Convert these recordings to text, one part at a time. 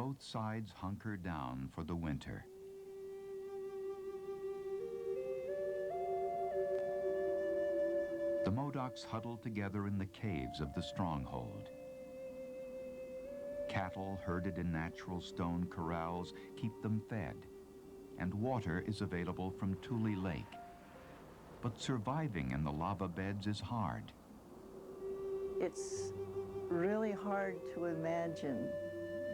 both sides hunker down for the winter. The Modocs huddle together in the caves of the stronghold. Cattle herded in natural stone corrals keep them fed, and water is available from Tule Lake. But surviving in the lava beds is hard. It's really hard to imagine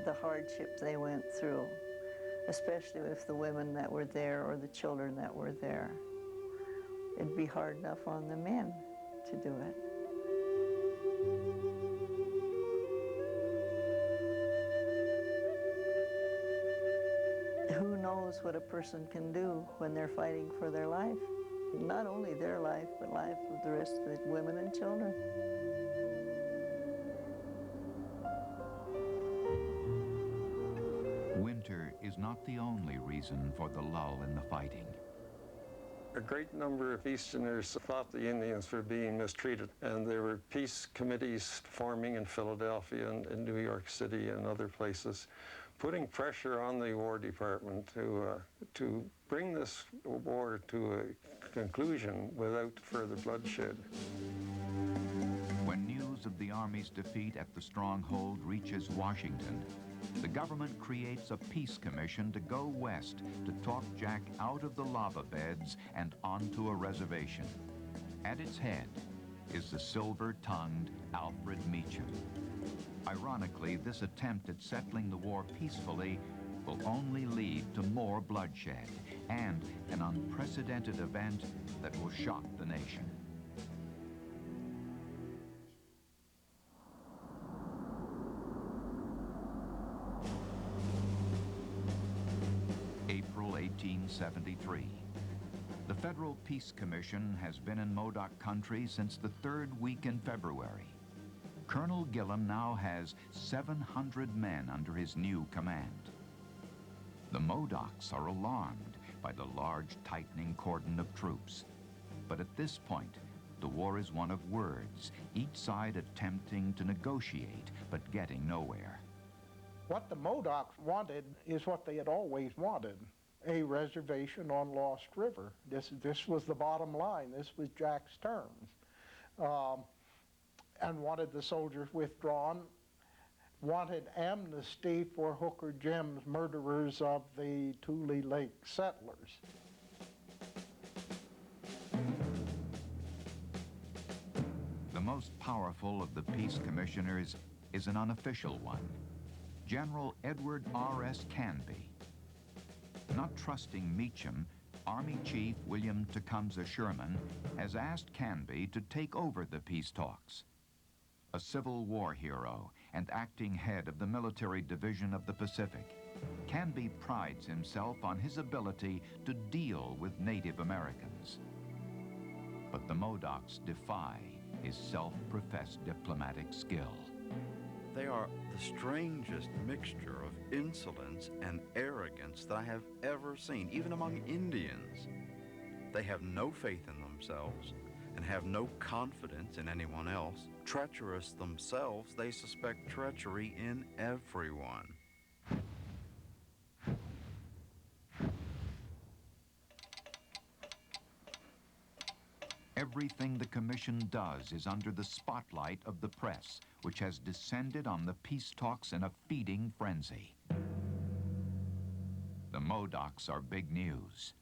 the hardship they went through, especially with the women that were there or the children that were there. It'd be hard enough on the men to do it. Who knows what a person can do when they're fighting for their life? Not only their life, but life of the rest of the women and children. Winter is not the only reason for the lull in the fighting. A great number of Easterners thought the Indians were being mistreated, and there were peace committees forming in Philadelphia and in New York City and other places, putting pressure on the War Department to bring this war to a conclusion without further bloodshed. When news of the Army's defeat at the stronghold reaches Washington, the government creates a peace commission to go west to talk Jack out of the lava beds and onto a reservation. At its head is the silver-tongued Alfred Meacham. Ironically, this attempt at settling the war peacefully will only lead to more bloodshed and an unprecedented event that will shock the nation. April 1873. The Federal Peace Commission has been in Modoc country since the third week in February. Colonel Gillem now has 700 men under his new command. The Modocs are alarmed by the large tightening cordon of troops. But at this point, the war is one of words, each side attempting to negotiate but getting nowhere. What the Modocs wanted is what they had always wanted, a reservation on Lost River. This was the bottom line. This was Jack's terms. And wanted the soldiers withdrawn, wanted amnesty for Hooker Jim's murderers of the Tule Lake settlers. The most powerful of the peace commissioners is an unofficial one, General Edward R.S. Canby. Not trusting Meacham, Army Chief William Tecumseh Sherman has asked Canby to take over the peace talks. A Civil War hero and acting head of the military division of the Pacific, Canby prides himself on his ability to deal with Native Americans. But the Modocs defy his self-professed diplomatic skill. They are the strangest mixture of insolence and arrogance that I have ever seen, even among Indians. They have no faith in themselves and have no confidence in anyone else. Treacherous themselves, they suspect treachery in everyone. Everything the commission does is under the spotlight of the press, which has descended on the peace talks in a feeding frenzy. The Modocs are big news.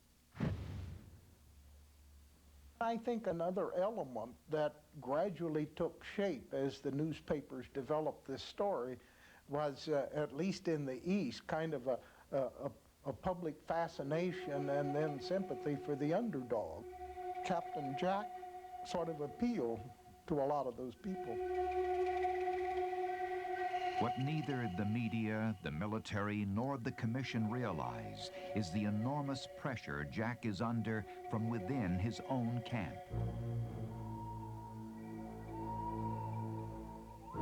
I think another element that gradually took shape as the newspapers developed this story was, at least in the East, kind of a public fascination and then sympathy for the underdog. Captain Jack sort of appealed to a lot of those people. What neither the media, the military, nor the commission realize is the enormous pressure Jack is under from within his own camp.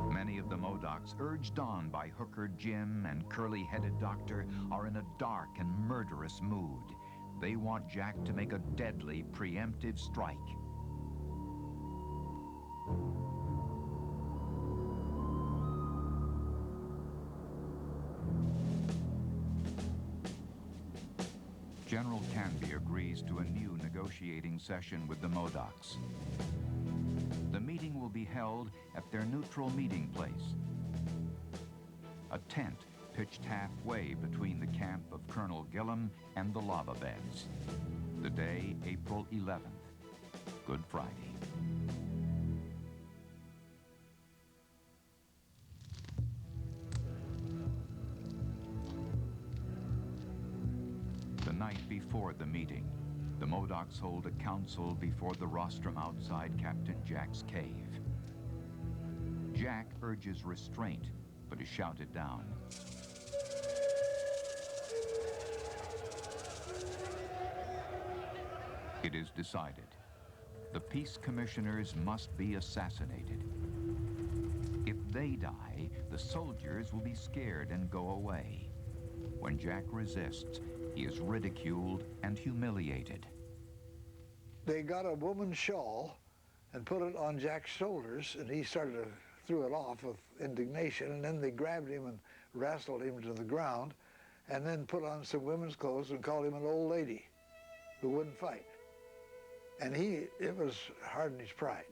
Many of the Modocs, urged on by Hooker Jim and curly-headed Doctor, are in a dark and murderous mood. They want Jack to make a deadly preemptive strike. General Canby agrees to a new negotiating session with the Modocs. The meeting will be held at their neutral meeting place, a tent pitched halfway between the camp of Colonel Gillum and the lava beds. The day, April 11th, Good Friday. The night before the meeting, the Modocs hold a council before the rostrum outside Captain Jack's cave. Jack urges restraint, but is shouted down. It is decided. The peace commissioners must be assassinated. If they die, the soldiers will be scared and go away. When Jack resists, he is ridiculed and humiliated. They got a woman's shawl and put it on Jack's shoulders, and he threw it off with indignation, and then they grabbed him and wrestled him to the ground, and then put on some women's clothes and called him an old lady who wouldn't fight. And it was hard in his pride.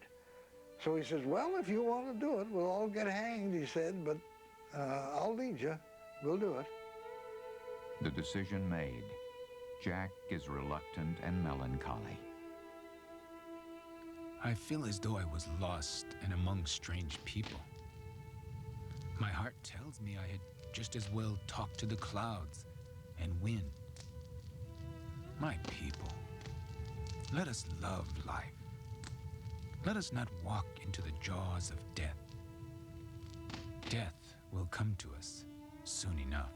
So he says, well, if you want to do it, we'll all get hanged, he said, but I'll lead you. We'll do it. The decision made, Jack is reluctant and melancholy. I feel as though I was lost and among strange people. My heart tells me I had just as well talk to the clouds and wind. My people, let us love life. Let us not walk into the jaws of death. Death will come to us soon enough.